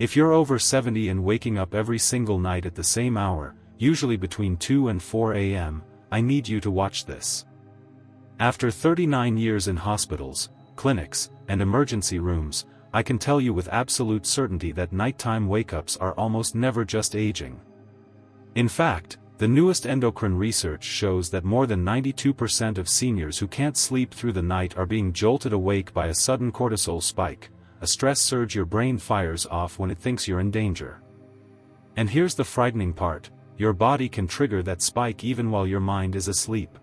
If you're over 70 and waking up every single night at the same hour, usually between 2 and 4 a.m., I need you to watch this. After 39 years in hospitals, clinics, and emergency rooms, I can tell you with absolute certainty that nighttime wake-ups are almost never just aging. In fact, the newest endocrine research shows that more than 92% of seniors who can't sleep through the night are being jolted awake by a sudden cortisol spike, a stress surge your brain fires off when it thinks you're in danger. And here's the frightening part: your body can trigger that spike even while your mind is asleep.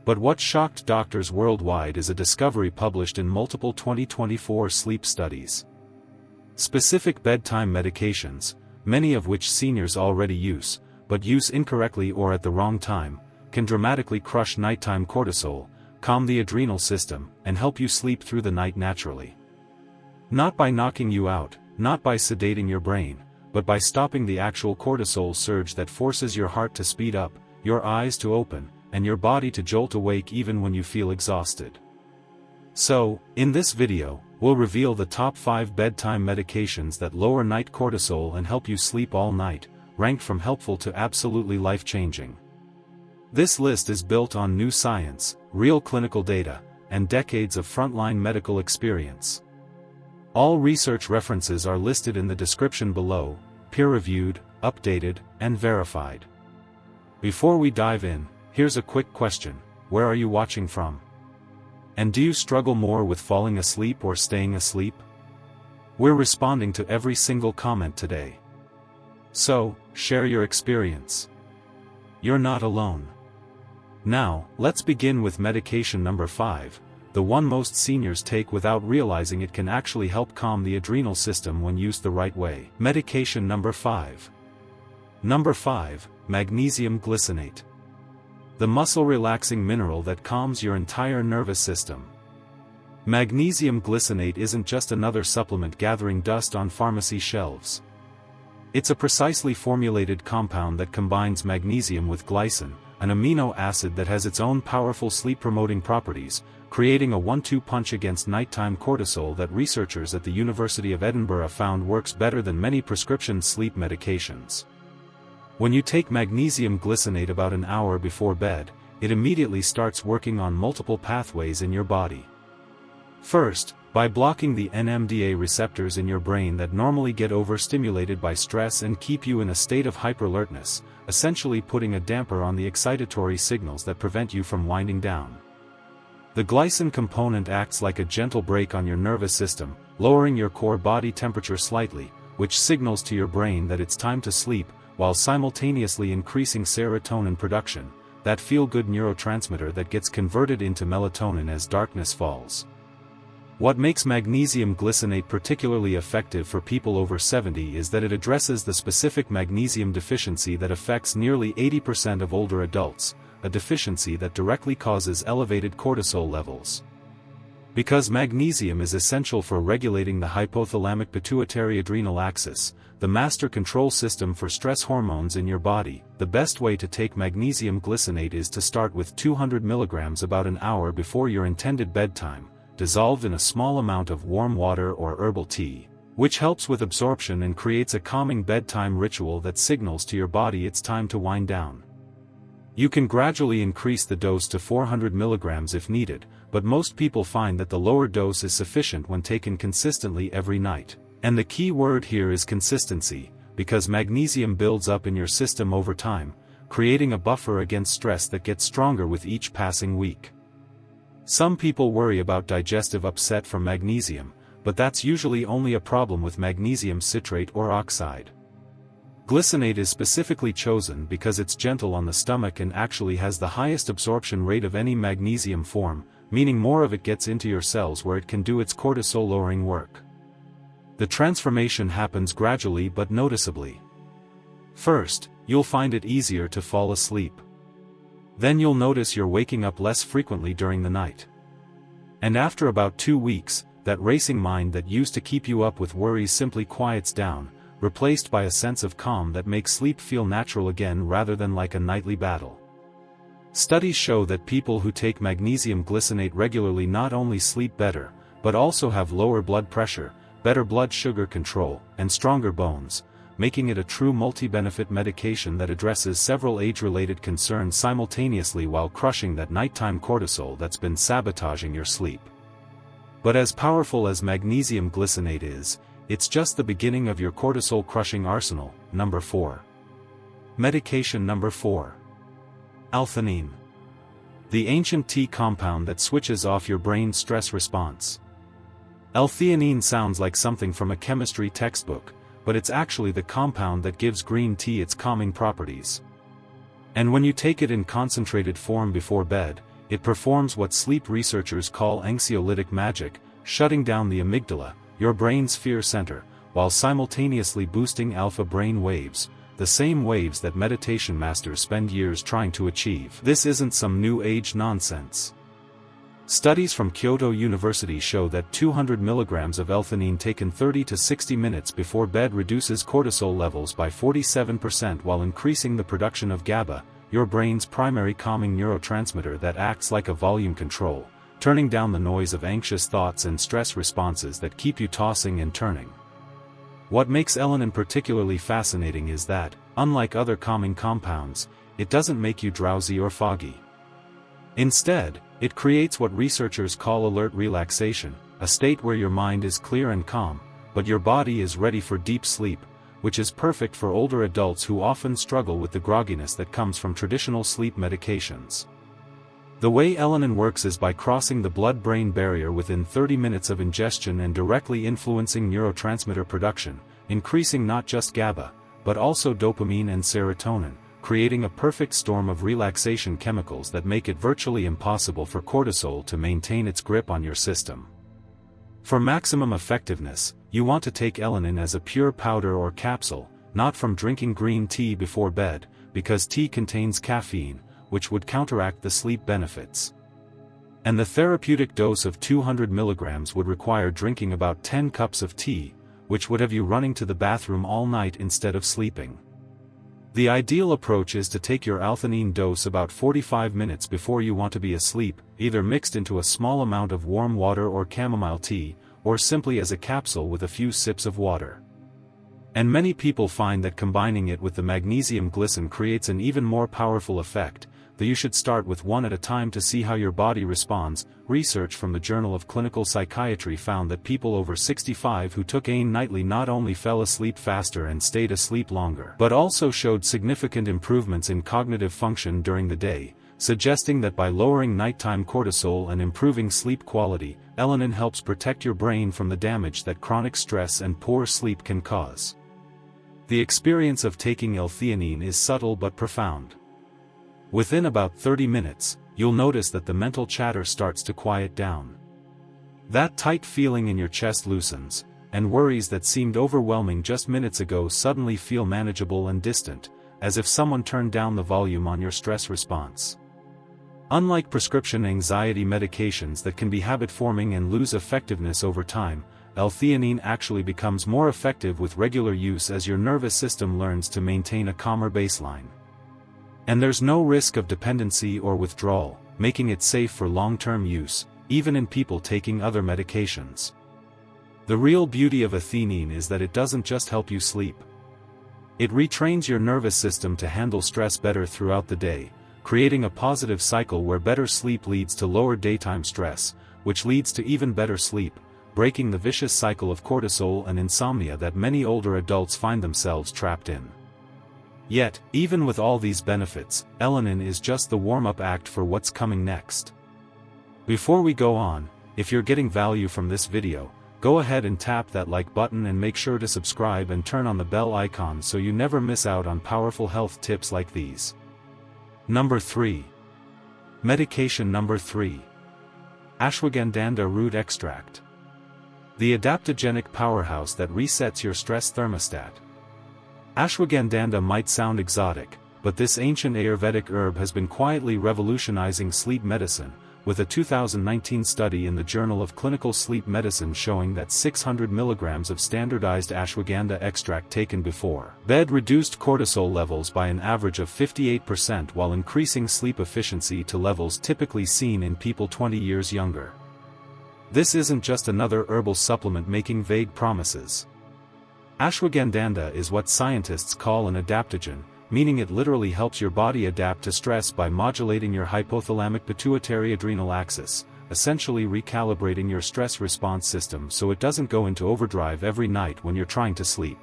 But what shocked doctors worldwide is a discovery published in multiple 2024 sleep studies. Specific bedtime medications, many of which seniors already use, but use incorrectly or at the wrong time, can dramatically crush nighttime cortisol, calm the adrenal system, and help you sleep through the night naturally. Not by knocking you out, not by sedating your brain, but by stopping the actual cortisol surge that forces your heart to speed up, your eyes to open, and your body to jolt awake even when you feel exhausted. So, in this video, we'll reveal the top 5 bedtime medications that lower night cortisol and help you sleep all night, ranked from helpful to absolutely life-changing. This list is built on new science, real clinical data, and decades of frontline medical experience. All research references are listed in the description below, peer-reviewed, updated, and verified. Before we dive in, here's a quick question: where are you watching from? And do you struggle more with falling asleep or staying asleep? We're responding to every single comment today. So, share your experience. You're not alone. Now, let's begin with medication number 5, the one most seniors take without realizing it can actually help calm the adrenal system when used the right way. Medication number 5. Number 5, magnesium glycinate. The muscle-relaxing mineral that calms your entire nervous system. Magnesium glycinate isn't just another supplement gathering dust on pharmacy shelves. It's a precisely formulated compound that combines magnesium with glycine, an amino acid that has its own powerful sleep-promoting properties, creating a one-two punch against nighttime cortisol that researchers at the University of Edinburgh found works better than many prescription sleep medications. When you take magnesium glycinate about an hour before bed, it immediately starts working on multiple pathways in your body. First, by blocking the NMDA receptors in your brain that normally get overstimulated by stress and keep you in a state of hyperalertness, essentially putting a damper on the excitatory signals that prevent you from winding down. The glycine component acts like a gentle brake on your nervous system, lowering your core body temperature slightly, which signals to your brain that it's time to sleep, while simultaneously increasing serotonin production, that feel-good neurotransmitter that gets converted into melatonin as darkness falls. What makes magnesium glycinate particularly effective for people over 70 is that it addresses the specific magnesium deficiency that affects nearly 80% of older adults, a deficiency that directly causes elevated cortisol levels. Because magnesium is essential for regulating the hypothalamic pituitary adrenal axis, the master control system for stress hormones in your body, the best way to take magnesium glycinate is to start with 200 mg about an hour before your intended bedtime, dissolved in a small amount of warm water or herbal tea, which helps with absorption and creates a calming bedtime ritual that signals to your body it's time to wind down. You can gradually increase the dose to 400 mg if needed, but most people find that the lower dose is sufficient when taken consistently every night. And the key word here is consistency, because magnesium builds up in your system over time, creating a buffer against stress that gets stronger with each passing week. Some people worry about digestive upset from magnesium, but that's usually only a problem with magnesium citrate or oxide. Glycinate is specifically chosen because it's gentle on the stomach and actually has the highest absorption rate of any magnesium form, meaning more of it gets into your cells where it can do its cortisol-lowering work. The transformation happens gradually but noticeably. First, you'll find it easier to fall asleep. Then you'll notice you're waking up less frequently during the night. And after about 2 weeks, that racing mind that used to keep you up with worries simply quiets down, replaced by a sense of calm that makes sleep feel natural again rather than like a nightly battle. Studies show that people who take magnesium glycinate regularly not only sleep better, but also have lower blood pressure, better blood sugar control, and stronger bones, making it a true multi-benefit medication that addresses several age-related concerns simultaneously while crushing that nighttime cortisol that's been sabotaging your sleep. But as powerful as magnesium glycinate is, it's just the beginning of your cortisol-crushing arsenal. Number 4. Medication number 4. L-theanine. The ancient T compound that switches off your brain's stress response. L-theanine sounds like something from a chemistry textbook, but it's actually the compound that gives green tea its calming properties. And when you take it in concentrated form before bed, it performs what sleep researchers call anxiolytic magic, shutting down the amygdala, your brain's fear center, while simultaneously boosting alpha brain waves, the same waves that meditation masters spend years trying to achieve. This isn't some new age nonsense. Studies from Kyoto University show that 200 mg of L-theanine taken 30 to 60 minutes before bed reduces cortisol levels by 47% while increasing the production of GABA, your brain's primary calming neurotransmitter that acts like a volume control, turning down the noise of anxious thoughts and stress responses that keep you tossing and turning. What makes L-theanine particularly fascinating is that, unlike other calming compounds, it doesn't make you drowsy or foggy. Instead, it creates what researchers call alert relaxation, a state where your mind is clear and calm, but your body is ready for deep sleep, which is perfect for older adults who often struggle with the grogginess that comes from traditional sleep medications. The way L-theanine works is by crossing the blood-brain barrier within 30 minutes of ingestion and directly influencing neurotransmitter production, increasing not just GABA, but also dopamine and serotonin, creating a perfect storm of relaxation chemicals that make it virtually impossible for cortisol to maintain its grip on your system. For maximum effectiveness, you want to take L-theanine as a pure powder or capsule, not from drinking green tea before bed, because tea contains caffeine, which would counteract the sleep benefits. And the therapeutic dose of 200 mg would require drinking about 10 cups of tea, which would have you running to the bathroom all night instead of sleeping. The ideal approach is to take your L-theanine dose about 45 minutes before you want to be asleep, either mixed into a small amount of warm water or chamomile tea, or simply as a capsule with a few sips of water. And many people find that combining it with the magnesium glycine creates an even more powerful effect, though you should start with one at a time to see how your body responds. Research from the Journal of Clinical Psychiatry found that people over 65 who took L-theanine nightly not only fell asleep faster and stayed asleep longer, but also showed significant improvements in cognitive function during the day, suggesting that by lowering nighttime cortisol and improving sleep quality, L-theanine helps protect your brain from the damage that chronic stress and poor sleep can cause. The experience of taking L-theanine is subtle but profound. Within about 30 minutes, you'll notice that the mental chatter starts to quiet down. That tight feeling in your chest loosens, and worries that seemed overwhelming just minutes ago suddenly feel manageable and distant, as if someone turned down the volume on your stress response. Unlike prescription anxiety medications that can be habit-forming and lose effectiveness over time, L-theanine actually becomes more effective with regular use as your nervous system learns to maintain a calmer baseline. And there's no risk of dependency or withdrawal, making it safe for long-term use, even in people taking other medications. The real beauty of L-theanine is that it doesn't just help you sleep. It retrains your nervous system to handle stress better throughout the day, creating a positive cycle where better sleep leads to lower daytime stress, which leads to even better sleep, breaking the vicious cycle of cortisol and insomnia that many older adults find themselves trapped in. Yet, even with all these benefits, L-theanine is just the warm-up act for what's coming next. Before we go on, if you're getting value from this video, go ahead and tap that like button and make sure to subscribe and turn on the bell icon so you never miss out on powerful health tips like these. Number 3. Medication number 3. Ashwagandha root extract. The adaptogenic powerhouse that resets your stress thermostat. Ashwagandha might sound exotic, but this ancient Ayurvedic herb has been quietly revolutionizing sleep medicine, with a 2019 study in the Journal of Clinical Sleep Medicine showing that 600 mg of standardized ashwagandha extract taken before bed reduced cortisol levels by an average of 58% while increasing sleep efficiency to levels typically seen in people 20 years younger. This isn't just another herbal supplement making vague promises. Ashwagandha is what scientists call an adaptogen, meaning it literally helps your body adapt to stress by modulating your hypothalamic pituitary adrenal axis, essentially recalibrating your stress response system so it doesn't go into overdrive every night when you're trying to sleep.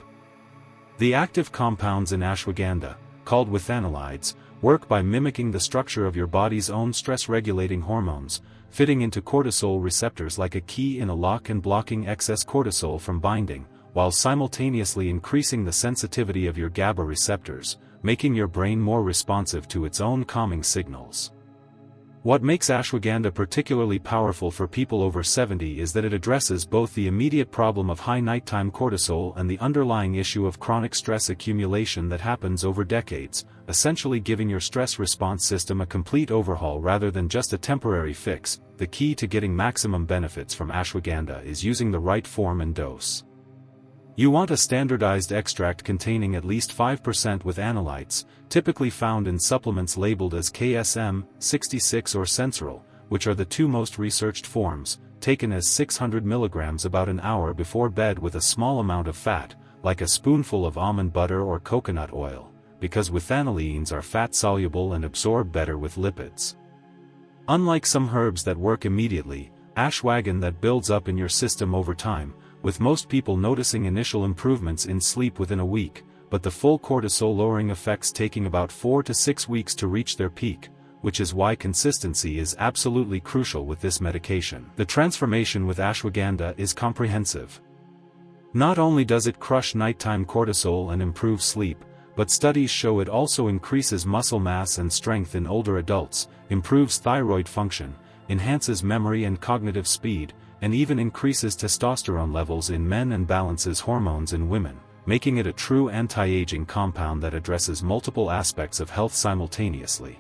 The active compounds in ashwagandha, called withanolides, work by mimicking the structure of your body's own stress-regulating hormones, fitting into cortisol receptors like a key in a lock and blocking excess cortisol from binding, while simultaneously increasing the sensitivity of your GABA receptors, making your brain more responsive to its own calming signals. What makes ashwagandha particularly powerful for people over 70 is that it addresses both the immediate problem of high nighttime cortisol and the underlying issue of chronic stress accumulation that happens over decades, essentially giving your stress response system a complete overhaul rather than just a temporary fix. The key to getting maximum benefits from ashwagandha is using the right form and dose. You want a standardized extract containing at least 5% withanolides, typically found in supplements labeled as KSM, 66 or Sensoril, which are the two most researched forms, taken as 600 mg about an hour before bed with a small amount of fat, like a spoonful of almond butter or coconut oil, because withanolines are fat-soluble and absorb better with lipids. Unlike some herbs that work immediately, ashwagandha builds up in your system over time, with most people noticing initial improvements in sleep within a week, but the full cortisol-lowering effects taking about 4 to 6 weeks to reach their peak, which is why consistency is absolutely crucial with this medication. The transformation with ashwagandha is comprehensive. Not only does it crush nighttime cortisol and improve sleep, but studies show it also increases muscle mass and strength in older adults, improves thyroid function, enhances memory and cognitive speed, and even increases testosterone levels in men and balances hormones in women, making it a true anti-aging compound that addresses multiple aspects of health simultaneously.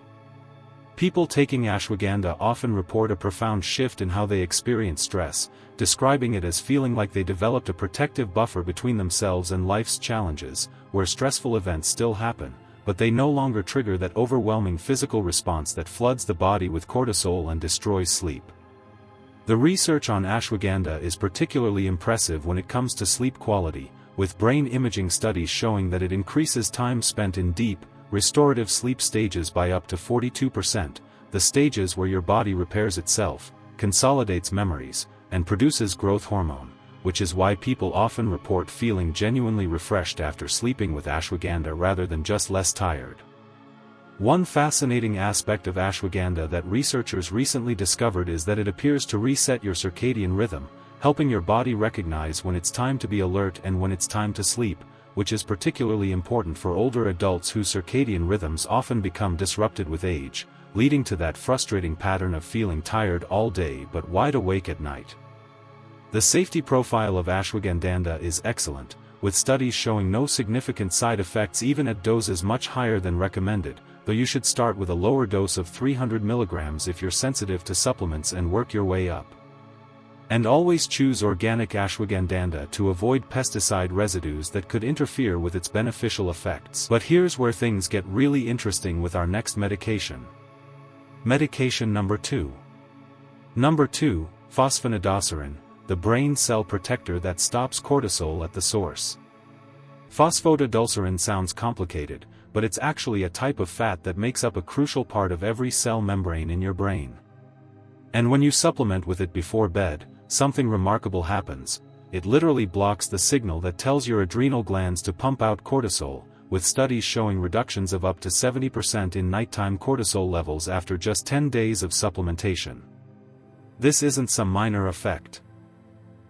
People taking ashwagandha often report a profound shift in how they experience stress, describing it as feeling like they developed a protective buffer between themselves and life's challenges, where stressful events still happen, but they no longer trigger that overwhelming physical response that floods the body with cortisol and destroys sleep. The research on ashwagandha is particularly impressive when it comes to sleep quality, with brain imaging studies showing that it increases time spent in deep, restorative sleep stages by up to 42%, the stages where your body repairs itself, consolidates memories, and produces growth hormone, which is why people often report feeling genuinely refreshed after sleeping with ashwagandha rather than just less tired. One fascinating aspect of ashwagandha that researchers recently discovered is that it appears to reset your circadian rhythm, helping your body recognize when it's time to be alert and when it's time to sleep, which is particularly important for older adults whose circadian rhythms often become disrupted with age, leading to that frustrating pattern of feeling tired all day but wide awake at night. The safety profile of ashwagandha is excellent, with studies showing no significant side effects even at doses much higher than recommended, though you should start with a lower dose of 300 mg if you're sensitive to supplements and work your way up. And always choose organic ashwagandha to avoid pesticide residues that could interfere with its beneficial effects. But here's where things get really interesting with our next medication. Medication number 2. Number 2, phosphodiesterone, the brain cell protector that stops cortisol at the source. Phosphodiesterone sounds complicated, but it's actually a type of fat that makes up a crucial part of every cell membrane in your brain. And when you supplement with it before bed, something remarkable happens. It literally blocks the signal that tells your adrenal glands to pump out cortisol, with studies showing reductions of up to 70% in nighttime cortisol levels after just 10 days of supplementation. This isn't some minor effect.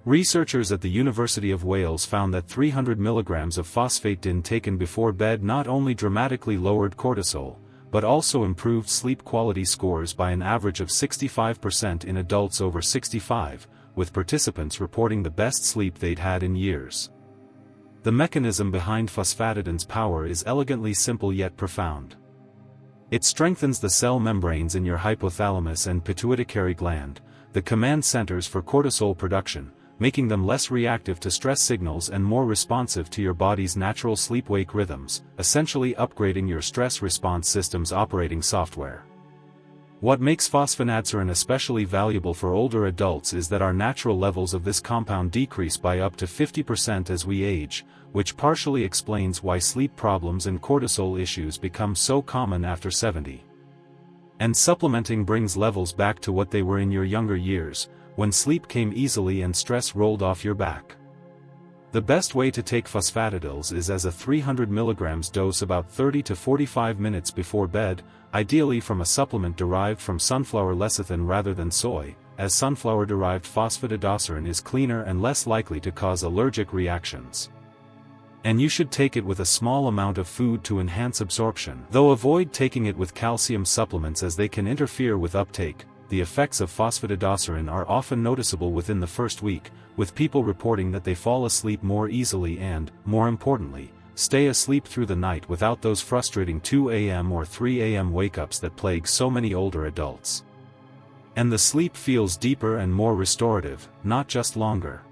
Researchers at the University of Wales found that 300 mg of phosphate taken before bed not only dramatically lowered cortisol, but also improved sleep quality scores by an average of 65% in adults over 65, with participants reporting the best sleep they'd had in years. The mechanism behind phosphatidione's power is elegantly simple yet profound. It strengthens the cell membranes in your hypothalamus and pituitary gland, the command centers for cortisol production, making them less reactive to stress signals and more responsive to your body's natural sleep-wake rhythms, essentially upgrading your stress response system's operating software. What makes phosphonadesin especially valuable for older adults is that our natural levels of this compound decrease by up to 50% as we age, which partially explains why sleep problems and cortisol issues become so common after 70. And supplementing brings levels back to what they were in your younger years, when sleep came easily and stress rolled off your back. The best way to take phosphatidils is as a 300 mg dose about 30 to 45 minutes before bed, ideally from a supplement derived from sunflower lecithin rather than soy, as sunflower-derived phosphatidylserine is cleaner and less likely to cause allergic reactions. And you should take it with a small amount of food to enhance absorption, though avoid taking it with calcium supplements as they can interfere with uptake. The effects of phosphatidylserine are often noticeable within the first week, with people reporting that they fall asleep more easily and, more importantly, stay asleep through the night without those frustrating 2 a.m. or 3 a.m. wake-ups that plague so many older adults. And the sleep feels deeper and more restorative, not just longer.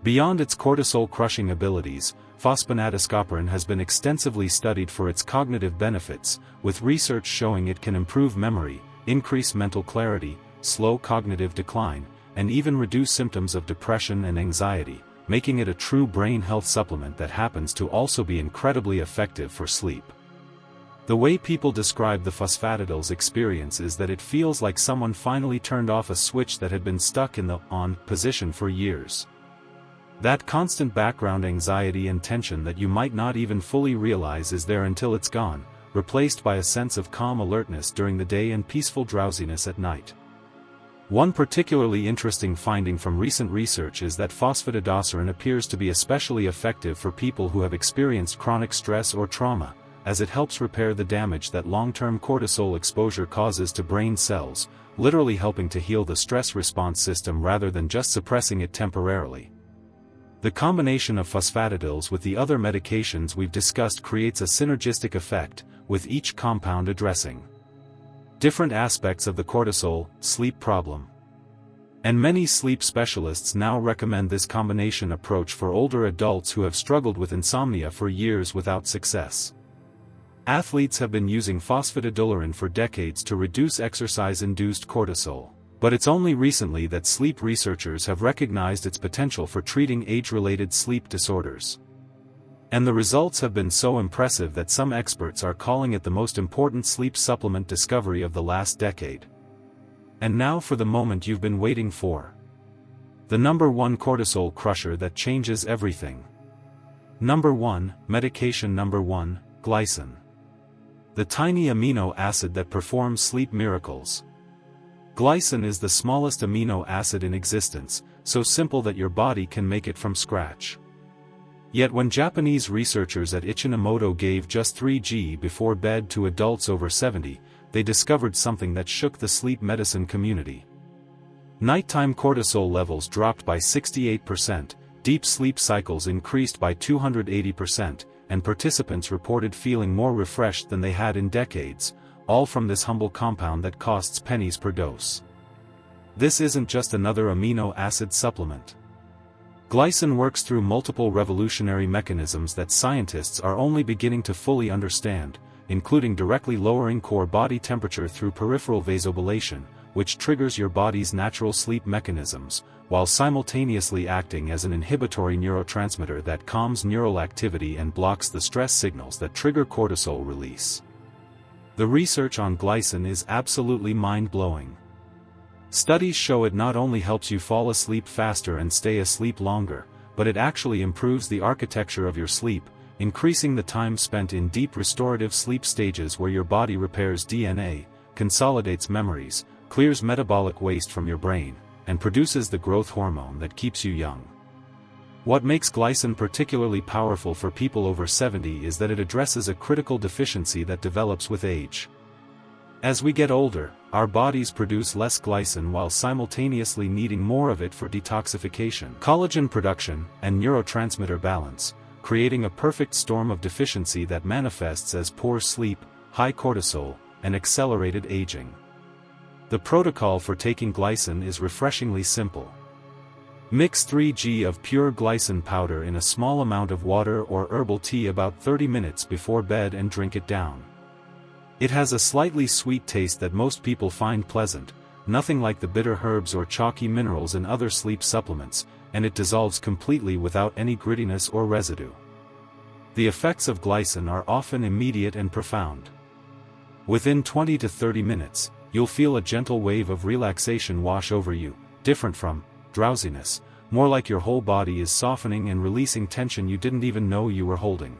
Beyond its cortisol-crushing abilities, phosphonadesin has been extensively studied for its cognitive benefits, with research showing it can improve memory, increase mental clarity, slow cognitive decline, and even reduce symptoms of depression and anxiety, making it a true brain health supplement that happens to also be incredibly effective for sleep. The way people describe the phosphatidyl's experience is that it feels like someone finally turned off a switch that had been stuck in the on position for years. That constant background anxiety and tension that you might not even fully realize is there until it's gone, replaced by a sense of calm alertness during the day and peaceful drowsiness at night. One particularly interesting finding from recent research is that phosphatidylserine appears to be especially effective for people who have experienced chronic stress or trauma, as it helps repair the damage that long-term cortisol exposure causes to brain cells, literally helping to heal the stress response system rather than just suppressing it temporarily. The combination of phosphatidyls with the other medications we've discussed creates a synergistic effect, with each compound addressing different aspects of the cortisol, sleep problem. And many sleep specialists now recommend this combination approach for older adults who have struggled with insomnia for years without success. Athletes have been using phosphatidylserine for decades to reduce exercise-induced cortisol, but it's only recently that sleep researchers have recognized its potential for treating age-related sleep disorders. And the results have been so impressive that some experts are calling it the most important sleep supplement discovery of the last decade. And now for the moment you've been waiting for. The number one cortisol crusher that changes everything. Number 1, medication number 1, glycine. The tiny amino acid that performs sleep miracles. Glycine is the smallest amino acid in existence, so simple that your body can make it from scratch. Yet when Japanese researchers at Ichinomoto gave just 3 g before bed to adults over 70, they discovered something that shook the sleep medicine community. Nighttime cortisol levels dropped by 68%, deep sleep cycles increased by 280%, and participants reported feeling more refreshed than they had in decades, all from this humble compound that costs pennies per dose. This isn't just another amino acid supplement. Glycine works through multiple revolutionary mechanisms that scientists are only beginning to fully understand, including directly lowering core body temperature through peripheral vasodilation, which triggers your body's natural sleep mechanisms, while simultaneously acting as an inhibitory neurotransmitter that calms neural activity and blocks the stress signals that trigger cortisol release. The research on glycine is absolutely mind-blowing. Studies show it not only helps you fall asleep faster and stay asleep longer, but it actually improves the architecture of your sleep, increasing the time spent in deep restorative sleep stages where your body repairs DNA, consolidates memories, clears metabolic waste from your brain, and produces the growth hormone that keeps you young. What makes glycine particularly powerful for people over 70 is that it addresses a critical deficiency that develops with age. As we get older, our bodies produce less glycine while simultaneously needing more of it for detoxification, collagen production, and neurotransmitter balance, creating a perfect storm of deficiency that manifests as poor sleep, high cortisol, and accelerated aging. The protocol for taking glycine is refreshingly simple. Mix 3 g of pure glycine powder in a small amount of water or herbal tea about 30 minutes before bed and drink it down. It has a slightly sweet taste that most people find pleasant, nothing like the bitter herbs or chalky minerals in other sleep supplements, and it dissolves completely without any grittiness or residue. The effects of glycine are often immediate and profound. Within 20 to 30 minutes, you'll feel a gentle wave of relaxation wash over you, different from drowsiness, more like your whole body is softening and releasing tension you didn't even know you were holding.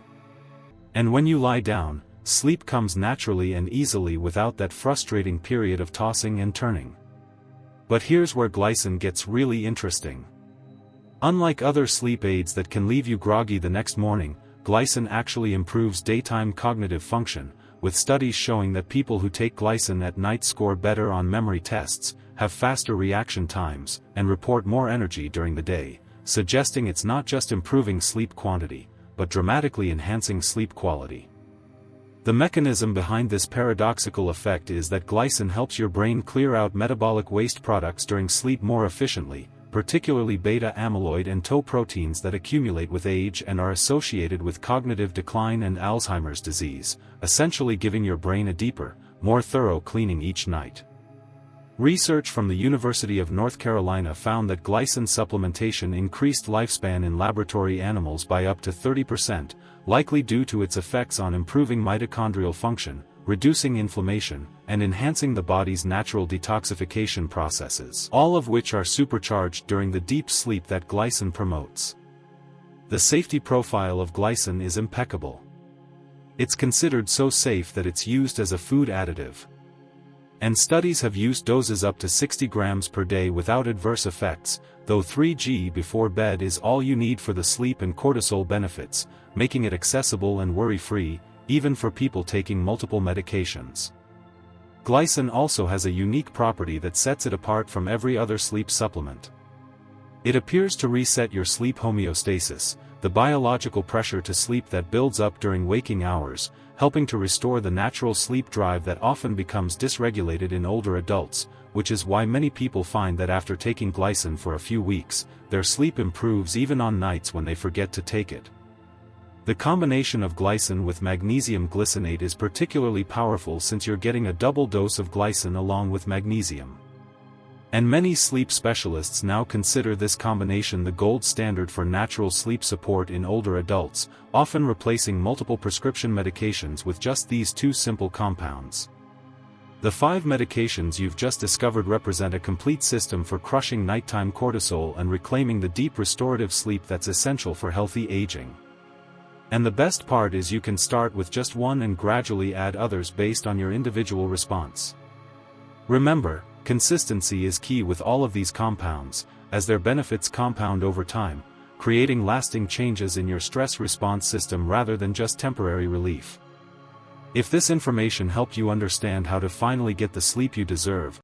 And when you lie down, sleep comes naturally and easily without that frustrating period of tossing and turning. But here's where glycine gets really interesting. Unlike other sleep aids that can leave you groggy the next morning, glycine actually improves daytime cognitive function, with studies showing that people who take glycine at night score better on memory tests, have faster reaction times, and report more energy during the day, suggesting it's not just improving sleep quantity, but dramatically enhancing sleep quality. The mechanism behind this paradoxical effect is that glycine helps your brain clear out metabolic waste products during sleep more efficiently, particularly beta-amyloid and tau proteins that accumulate with age and are associated with cognitive decline and Alzheimer's disease, essentially giving your brain a deeper, more thorough cleaning each night. Research from the University of North Carolina found that glycine supplementation increased lifespan in laboratory animals by up to 30%, likely due to its effects on improving mitochondrial function, reducing inflammation, and enhancing the body's natural detoxification processes, all of which are supercharged during the deep sleep that glycine promotes. The safety profile of glycine is impeccable. It's considered so safe that it's used as a food additive. And studies have used doses up to 60 grams per day without adverse effects, though 3 g before bed is all you need for the sleep and cortisol benefits, making it accessible and worry-free, even for people taking multiple medications. Glycine also has a unique property that sets it apart from every other sleep supplement. It appears to reset your sleep homeostasis, the biological pressure to sleep that builds up during waking hours, helping to restore the natural sleep drive that often becomes dysregulated in older adults, which is why many people find that after taking glycine for a few weeks, their sleep improves even on nights when they forget to take it. The combination of glycine with magnesium glycinate is particularly powerful since you're getting a double dose of glycine along with magnesium. And many sleep specialists now consider this combination the gold standard for natural sleep support in older adults, often replacing multiple prescription medications with just these two simple compounds. The 5 medications you've just discovered represent a complete system for crushing nighttime cortisol and reclaiming the deep restorative sleep that's essential for healthy aging. And the best part is you can start with just one and gradually add others based on your individual response. Remember, consistency is key with all of these compounds, as their benefits compound over time, creating lasting changes in your stress response system rather than just temporary relief. If this information helped you understand how to finally get the sleep you deserve,